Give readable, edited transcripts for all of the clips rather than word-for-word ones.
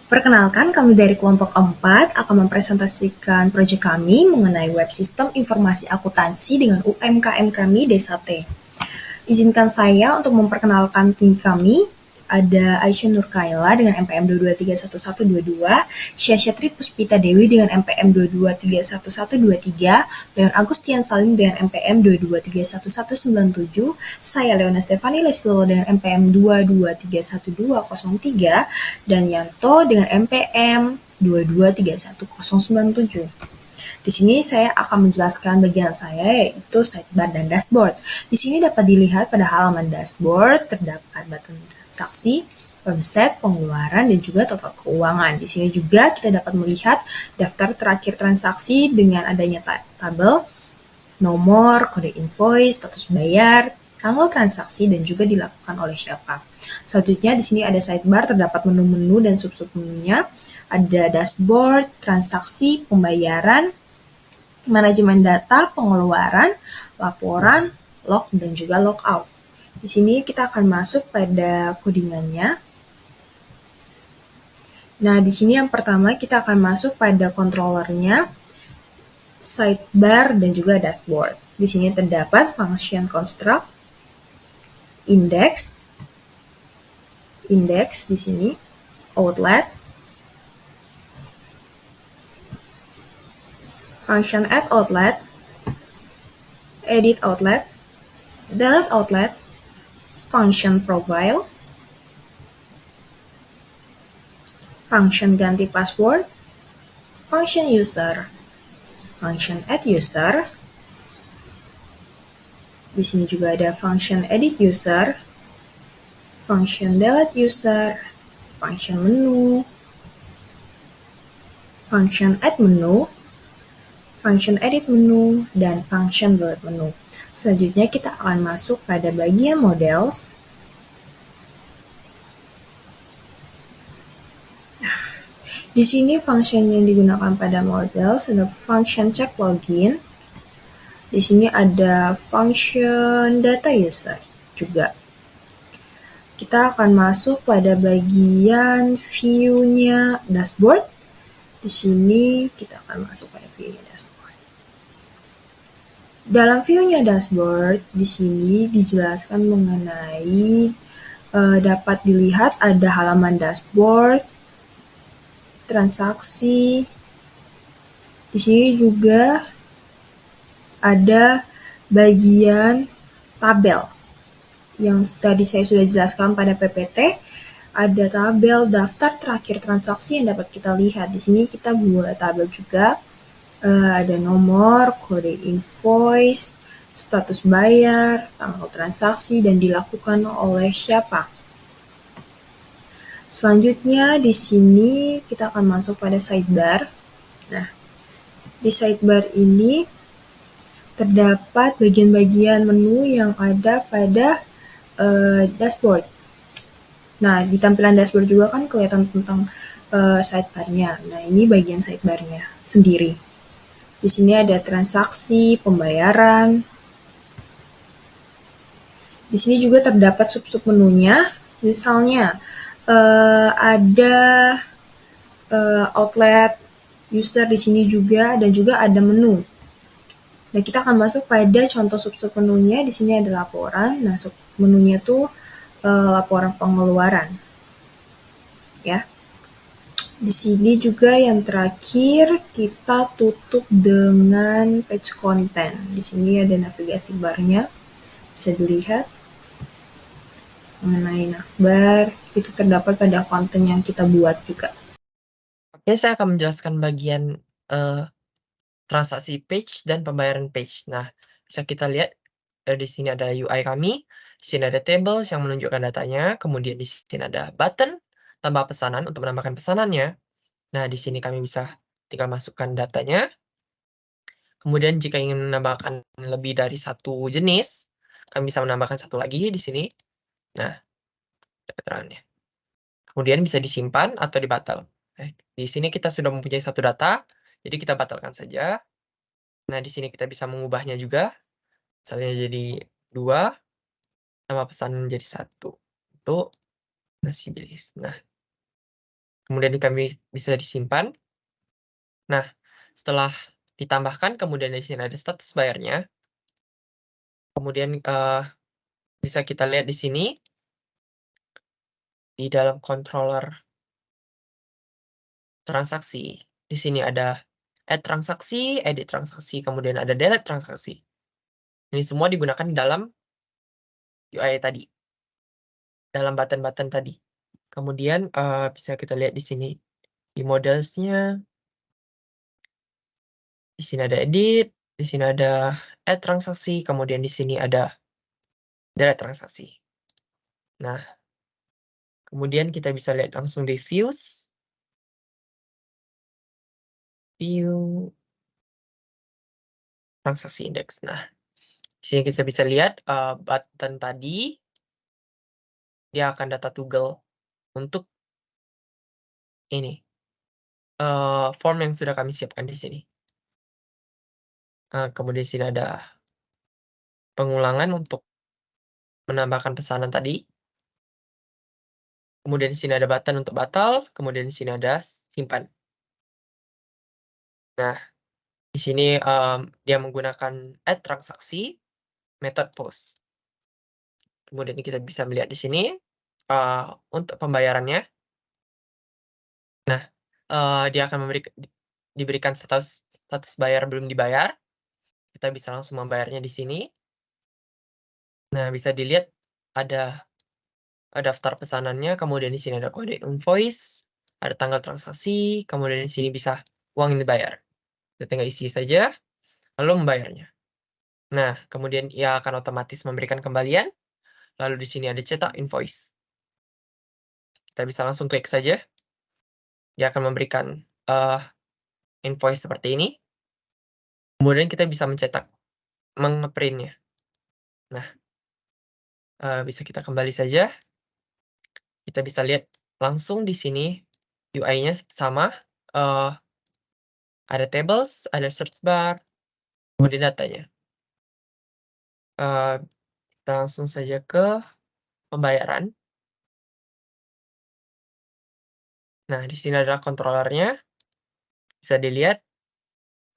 Perkenalkan, kami dari kelompok 4 akan mempresentasikan proyek kami mengenai web sistem informasi akuntansi dengan UMKM kami Desa T. Izinkan saya untuk memperkenalkan tim kami. Ada Aisyah Nurkaila dengan MPM 22311122, Syasha Tri Puspita Dewi dengan MPM 22311123, Leon Agustian Salim dengan MPM 22311197, saya Leona Stefani Leslo dengan MPM 22311203, dan Yanto dengan MPM 22311097. Di sini saya akan menjelaskan bagian saya, yaitu sidebar dan dashboard. Di sini dapat dilihat pada halaman dashboard terdapat button transaksi, omset, pengeluaran, dan juga total keuangan. Di sini juga kita dapat melihat daftar terakhir transaksi dengan adanya tabel, nomor, kode invoice, status bayar, tanggal transaksi, dan juga dilakukan oleh siapa. Selanjutnya di sini ada sidebar, terdapat menu-menu dan sub-sub menunya. Ada dashboard, transaksi, pembayaran, manajemen data, pengeluaran, laporan, log, dan juga logout. Di sini kita akan masuk pada codingannya. Nah, di sini yang pertama kita akan masuk pada controllernya, sidebar, dan juga dashboard. Di sini terdapat function construct, index di sini, outlet, function add outlet, edit outlet, delete outlet, function profile, function ganti password, function user, function add user. Di sini juga ada function edit user, function delete user, function menu, function add menu, function edit menu, dan function delete menu. Selanjutnya kita akan masuk pada bagian models. Di sini function yang digunakan pada models adalah function check login. Di sini ada function data user juga. Kita akan masuk pada bagian view-nya dashboard. Di sini kita akan masuk pada view-nya dashboard. Dalam view-nya dashboard, di sini dijelaskan mengenai dapat dilihat ada halaman dashboard, transaksi. Di sini juga ada bagian tabel yang tadi saya sudah jelaskan pada PPT. Ada tabel daftar terakhir transaksi yang dapat kita lihat. Di sini kita buat tabel juga. Ada nomor, kode invoice, status bayar, tanggal transaksi, dan dilakukan oleh siapa. Selanjutnya di sini kita akan masuk pada sidebar. Nah, di sidebar ini terdapat bagian-bagian menu yang ada pada dashboard. Nah, di tampilan dashboard juga kan kelihatan tentang sidebar-nya. Nah, ini bagian sidebar-nya sendiri. Di sini ada transaksi, pembayaran. Di sini juga terdapat sub-sub menunya. Misalnya, ada outlet, user di sini juga, dan juga ada menu. Nah, kita akan masuk pada contoh sub-sub menunya. Di sini ada laporan. Nah, sub menunya tuh laporan pengeluaran. Ya. Di sini juga yang terakhir kita tutup dengan page content. Di sini ada navigasi barnya. Bisa dilihat mengenai navbar, itu terdapat pada konten yang kita buat juga. Oke, saya akan menjelaskan bagian transaksi page dan pembayaran page. Nah, bisa kita lihat di sini ada UI kami, di sini ada tables yang menunjukkan datanya, kemudian di sini ada button tambah pesanan untuk menambahkan pesanannya. Nah, di sini kami bisa tinggal masukkan datanya. Kemudian jika ingin menambahkan lebih dari satu jenis, kami bisa menambahkan satu lagi di sini. Nah, keterangannya. Kemudian bisa disimpan atau dibatal. Di sini kita sudah mempunyai satu data, jadi kita batalkan saja. Nah, di sini kita bisa mengubahnya juga. Misalnya jadi 2, nama pesanan jadi 1. Itu masih jenis. Nah, kemudian kami bisa disimpan. Nah, setelah ditambahkan, kemudian di sini ada status bayarnya. Kemudian, bisa kita lihat di sini, di dalam controller transaksi. Di sini ada add transaksi, edit transaksi, kemudian ada delete transaksi. Ini semua digunakan di dalam UI tadi, dalam button-button tadi. Kemudian, bisa kita lihat di sini, di modelsnya, di sini ada edit, di sini ada add transaksi, kemudian di sini ada delete transaksi. Nah, kemudian kita bisa lihat langsung di view transaksi index. Nah, di sini kita bisa lihat, button tadi, dia akan data toggle untuk ini, form yang sudah kami siapkan di sini. Kemudian di sini ada pengulangan untuk menambahkan pesanan tadi. Kemudian di sini ada button untuk batal, kemudian di sini ada simpan. Nah, di sini, dia menggunakan add transaksi, method post. Kemudian kita bisa melihat di sini, untuk pembayarannya. Nah, dia akan diberikan status bayar belum dibayar. Kita bisa langsung membayarnya di sini. Nah, bisa dilihat ada daftar pesanannya, kemudian di sini ada kode invoice, ada tanggal transaksi, kemudian di sini bisa uang yang dibayar. Kita tinggal isi saja, lalu membayarnya. Nah, kemudian ia akan otomatis memberikan kembalian, lalu di sini ada cetak invoice. Kita bisa langsung klik saja, dia akan memberikan invoice seperti ini. Kemudian kita bisa mencetak, menge-print-nya. Nah, bisa kita kembali saja. Kita bisa lihat langsung di sini UI-nya sama, ada tables, ada search bar, kemudian datanya. Kita langsung saja ke pembayaran. Nah, di sini adalah controller-nya, bisa dilihat.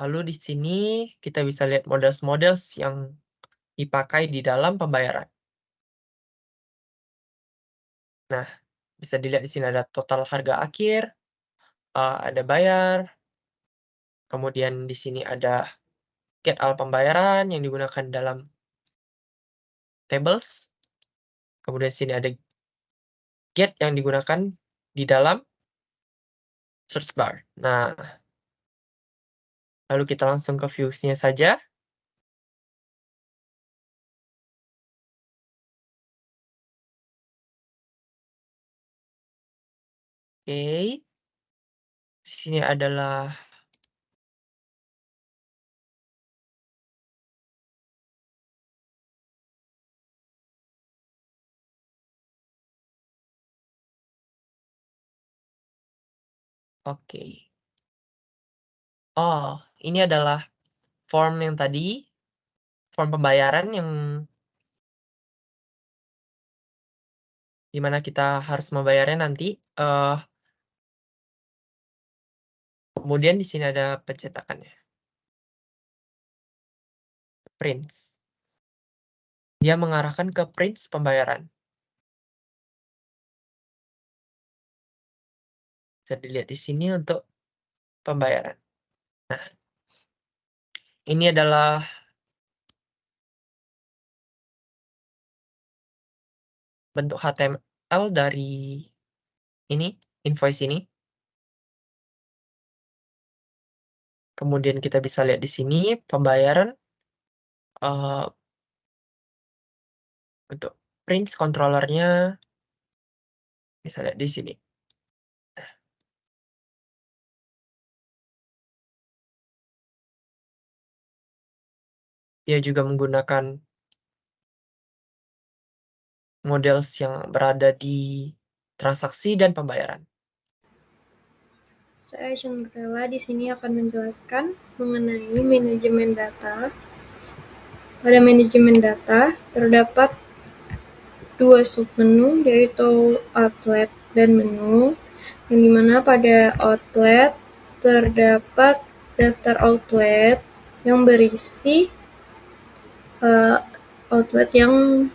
Lalu di sini kita bisa lihat models-models yang dipakai di dalam pembayaran. Nah, bisa dilihat di sini ada total harga akhir, ada bayar, kemudian di sini ada get all pembayaran yang digunakan dalam tables, kemudian di sini ada get yang digunakan di dalam search bar. Nah, lalu kita langsung ke views-nya saja. Oke. Di sini adalah oke. Oh, ini adalah form yang tadi, form pembayaran yang dimana kita harus membayarnya nanti, kemudian di sini ada pencetakannya, prints. Dia mengarahkan ke prints pembayaran. Bisa dilihat di sini untuk pembayaran. Nah, ini adalah bentuk HTML dari ini, invoice ini. Kemudian kita bisa lihat di sini pembayaran, untuk prints controller-nya, bisa lihat di sini. Dia juga menggunakan models yang berada di transaksi dan pembayaran. Saya Chandrella di sini akan menjelaskan mengenai manajemen data. Pada manajemen data terdapat dua submenu, yaitu outlet dan menu. yang dimana pada outlet terdapat daftar outlet yang berisi outlet yang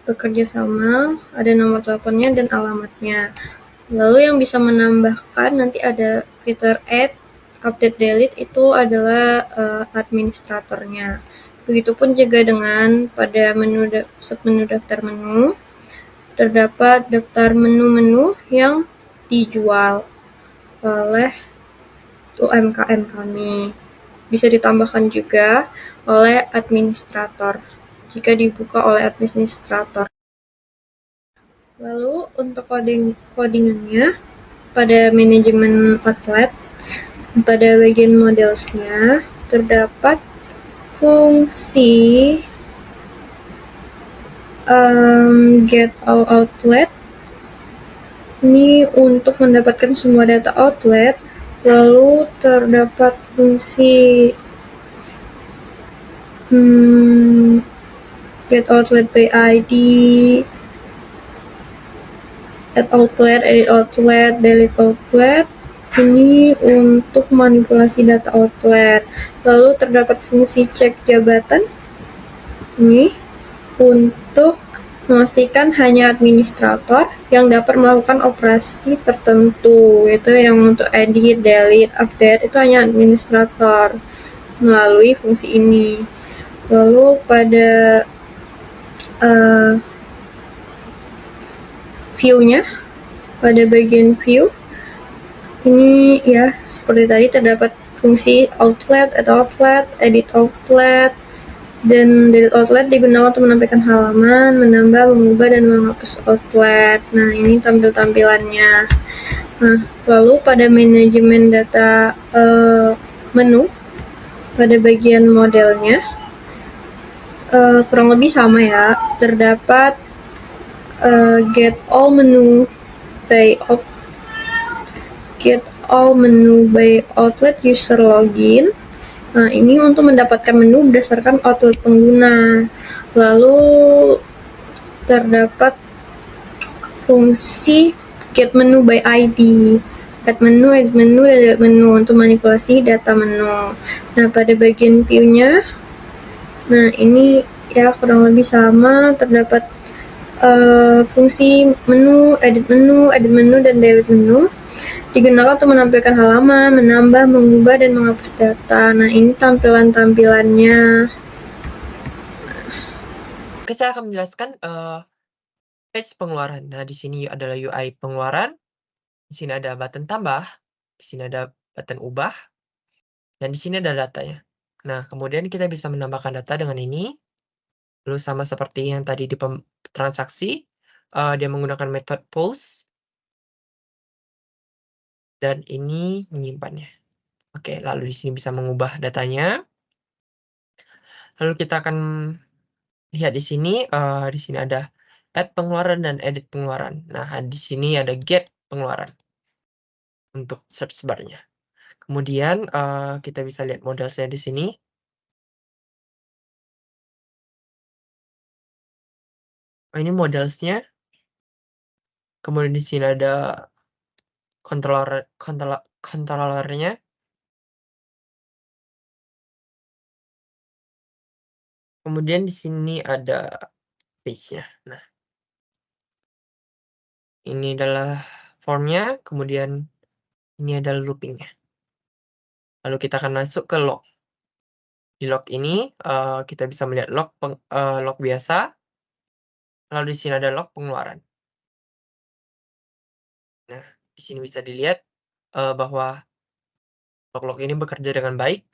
bekerja sama, ada nomor teleponnya dan alamatnya. Lalu yang bisa menambahkan nanti ada fitur add, update, delete itu adalah administratornya. Begitupun juga dengan pada submenu daftar menu, terdapat daftar menu-menu yang dijual oleh UMKM kami. Bisa ditambahkan juga oleh administrator jika dibuka oleh administrator. Lalu untuk codingannya pada manajemen outlet, pada bagian modelsnya terdapat fungsi get all outlet. Ini untuk mendapatkan semua data outlet. Lalu terdapat fungsi get outlet by ID, add outlet, edit outlet, delete outlet. Ini untuk manipulasi data outlet. Lalu terdapat fungsi cek jabatan. Ini untuk memastikan hanya administrator yang dapat melakukan operasi tertentu. Itu yang untuk edit, delete, update itu hanya administrator melalui fungsi ini. Lalu pada view-nya, pada bagian view ini ya seperti tadi terdapat fungsi outlet, add outlet, edit outlet, dan delete outlet digunakan untuk menampilkan halaman, menambah, mengubah, dan menghapus outlet. Nah, ini tampilannya. Nah, lalu pada manajemen data menu, pada bagian modelnya kurang lebih sama ya. Terdapat get all menu by outlet user login. Nah, ini untuk mendapatkan menu berdasarkan outlet pengguna. Lalu terdapat fungsi get menu by ID, add menu, edit menu, dan delete menu untuk manipulasi data menu. Nah, pada bagian view-nya, nah ini ya kurang lebih sama. Terdapat fungsi menu, edit menu, dan delete menu. Digunakan untuk menampilkan halaman, menambah, mengubah, dan menghapus data. Nah, ini tampilannya. Oke, saya akan menjelaskan page pengeluaran. Nah, di sini adalah UI pengeluaran. Di sini ada button tambah, di sini ada button ubah, dan di sini ada datanya. Nah, kemudian kita bisa menambahkan data dengan ini. Lalu sama seperti yang tadi di transaksi, dia menggunakan metode post. Dan ini menyimpannya. Oke, lalu di sini bisa mengubah datanya. Lalu kita akan lihat di sini ada add pengeluaran dan edit pengeluaran. Nah, di sini ada get pengeluaran untuk search bar-nya. Kemudian kita bisa lihat model saya di sini. Oh, ini modelsnya. Kemudian di sini ada controllernya. Kemudian di sini ada page-nya. Nah, ini adalah form-nya, kemudian ini adalah looping-nya. Lalu kita akan masuk ke log. Di log ini kita bisa melihat log biasa. Lalu di sini ada log pengeluaran. Nah, di sini bisa dilihat bahwa log-log ini bekerja dengan baik.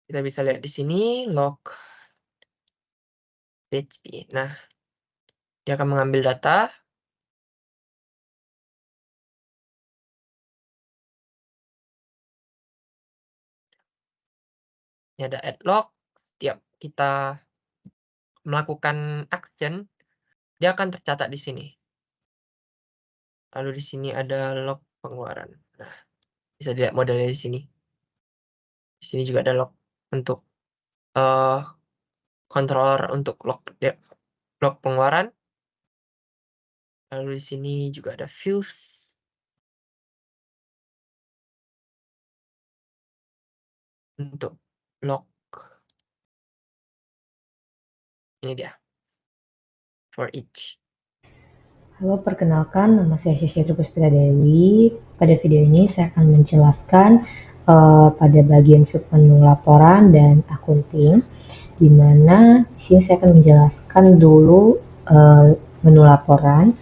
Kita bisa lihat di sini log PHP. Nah, dia akan mengambil data. Ini ada add log. Setiap kita melakukan action, dia akan tercatat di sini. Lalu di sini ada log pengeluaran. Nah, bisa dilihat modelnya di sini. Di sini juga ada log untuk controller untuk log pengeluaran. Lalu di sini juga ada views. Untuk log. Ini dia. For each. Halo, perkenalkan, nama saya Syesha Puspita Dewi. Pada video ini saya akan menjelaskan pada bagian submenu laporan dan akunting, di mana di sini saya akan menjelaskan dulu menu laporan.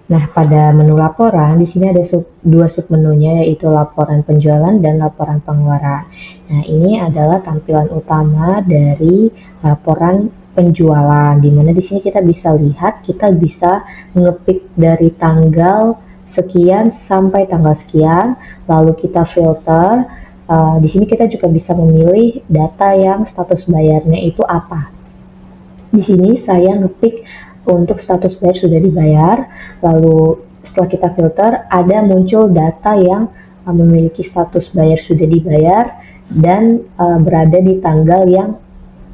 Nah, pada menu laporan di sini ada dua submenunya, yaitu laporan penjualan dan laporan pengeluaran. Nah, ini adalah tampilan utama dari laporan penjualan, di mana di sini kita bisa lihat, kita bisa ngepick dari tanggal sekian sampai tanggal sekian, lalu kita filter. Di sini kita juga bisa memilih data yang status bayarnya itu apa. Di sini saya ngepick untuk status bayar sudah dibayar, lalu setelah kita filter ada muncul data yang memiliki status bayar sudah dibayar dan berada di tanggal yang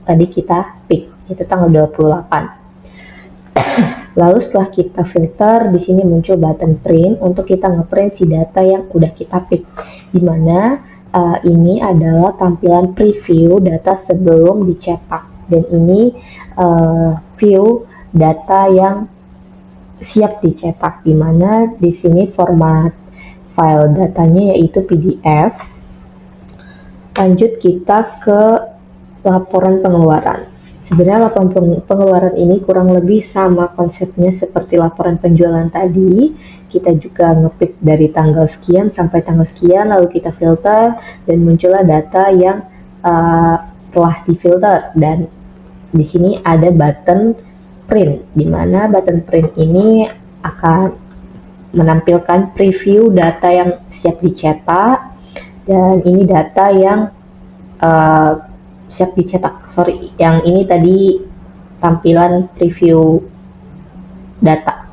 tadi kita pick, itu tanggal 28. Lalu setelah kita filter, di sini muncul button print untuk kita ngeprint si data yang udah kita pick, dimana ini adalah tampilan preview data sebelum dicetak, dan ini view data yang siap dicetak, dimana di sini format file datanya yaitu PDF. Lanjut kita ke laporan pengeluaran. Sebenarnya laporan pengeluaran ini kurang lebih sama konsepnya seperti laporan penjualan tadi. Kita juga ngepick dari tanggal sekian sampai tanggal sekian, lalu kita filter dan muncullah data yang telah difilter. Dan di sini ada button print, di mana button print ini akan menampilkan preview data yang siap dicetak, dan ini data yang siap dicetak. Yang ini tadi tampilan preview data.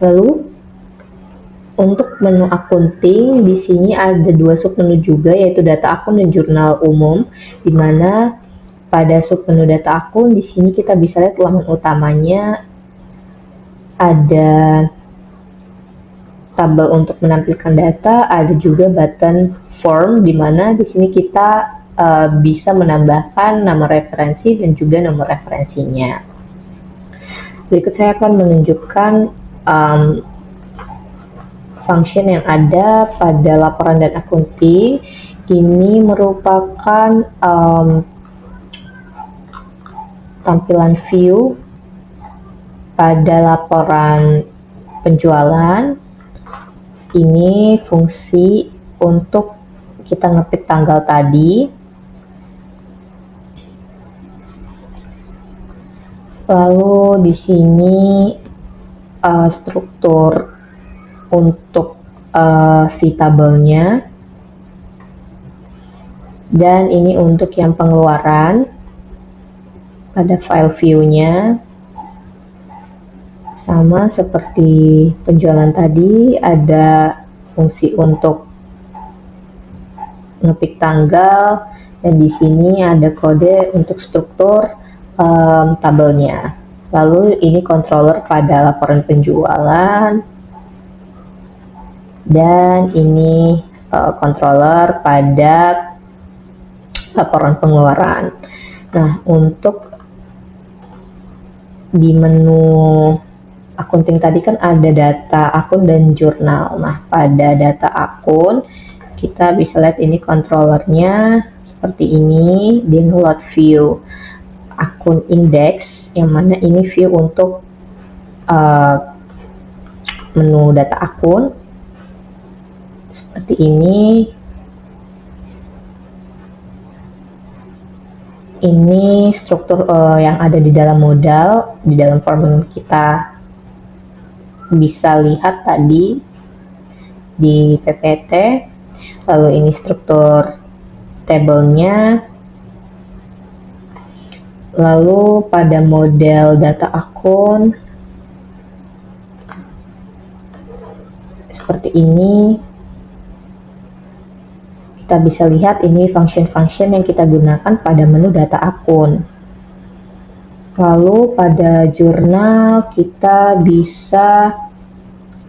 Lalu untuk menu akunting, di sini ada dua submenu juga, yaitu data akun dan jurnal umum, di mana pada submenu data akun di sini kita bisa lihat laman utamanya ada tabel untuk menampilkan data, ada juga button form, di mana di sini kita bisa menambahkan nama referensi dan juga nomor referensinya. Berikut saya akan menunjukkan function yang ada pada laporan dan akunting. Ini merupakan tampilan view pada laporan penjualan. Ini fungsi untuk kita ngepick tanggal tadi. Lalu di sini struktur untuk si tabelnya, dan ini untuk yang pengeluaran pada file view-nya. Sama seperti penjualan tadi, ada fungsi untuk ngepick tanggal, dan di sini ada kode untuk struktur tabelnya. Lalu ini controller pada laporan penjualan, dan ini controller pada laporan pengeluaran. Nah, untuk di menu akunting tadi kan ada data akun dan jurnal. Nah, pada data akun kita bisa lihat ini controllernya seperti ini, di load view akun index, yang mana ini view untuk menu data akun seperti ini. Ini struktur yang ada di dalam modal, di dalam form kita bisa lihat tadi di PPT. Lalu ini struktur tabelnya. Lalu pada model data akun seperti ini, kita bisa lihat ini function-function yang kita gunakan pada menu data akun. Lalu pada jurnal kita bisa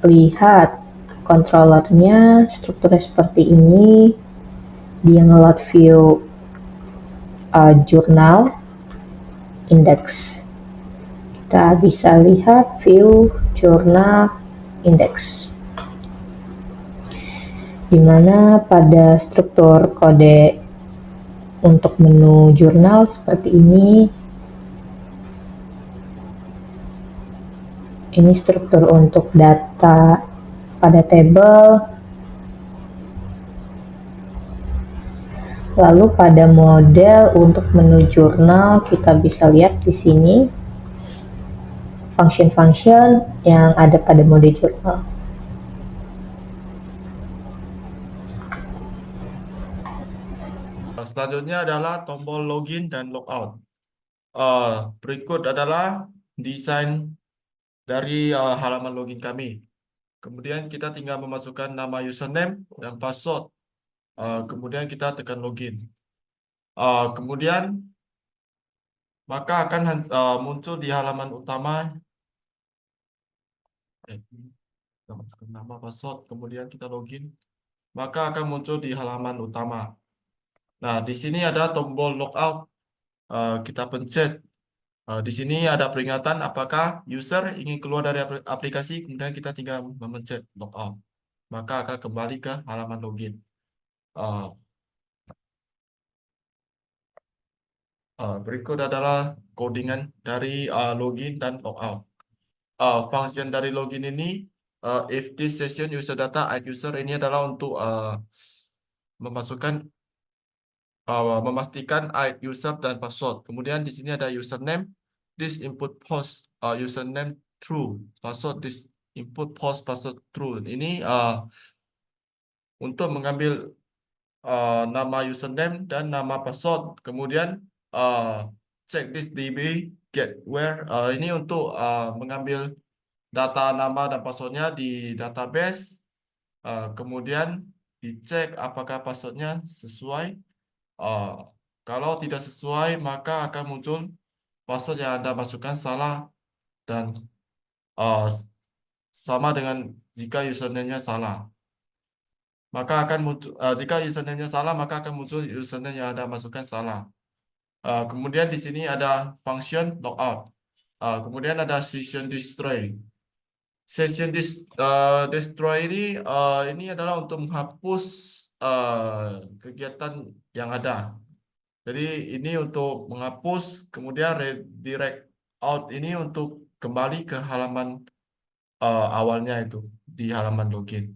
lihat controllernya strukturnya seperti ini. Dia ngeload view jurnal index. Kita bisa lihat view jurnal index, dimana pada struktur kode untuk menu jurnal seperti ini. Ini struktur untuk data pada table. Lalu pada model untuk menu jurnal kita bisa lihat di sini function-function yang ada pada mode jurnal. Selanjutnya adalah tombol login dan logout. Berikut adalah desain dari halaman login kami. Kemudian kita tinggal memasukkan nama username dan password. Kemudian kita tekan login. Kemudian maka akan muncul di halaman utama. Kita masukkan nama, password, kemudian kita login. Maka akan muncul di halaman utama. Nah, di sini ada tombol logout. Kita pencet. Di sini ada peringatan apakah user ingin keluar dari aplikasi, kemudian kita tinggal memencet logout. Maka akan kembali ke halaman login. Berikut adalah codingan dari login dan logout. Function dari login ini, if this session user data add user, ini adalah untuk memastikan ID user dan password. Kemudian di sini ada username, this input post username true, password this input post password true. Ini untuk mengambil nama username dan nama password. Kemudian check this db get where, ini untuk mengambil data nama dan passwordnya di database. Kemudian dicek apakah passwordnya sesuai. Kalau tidak sesuai, maka akan muncul password yang Anda masukkan salah dan sama dengan jika username-nya salah. Maka akan muncul, jika username-nya salah, maka akan muncul username yang Anda masukkan salah. Kemudian di sini ada function logout. Kemudian ada session destroy. Session destroy ini adalah untuk menghapus kegiatan yang ada. Jadi ini untuk menghapus, kemudian redirect out ini untuk kembali ke halaman awalnya itu di halaman login.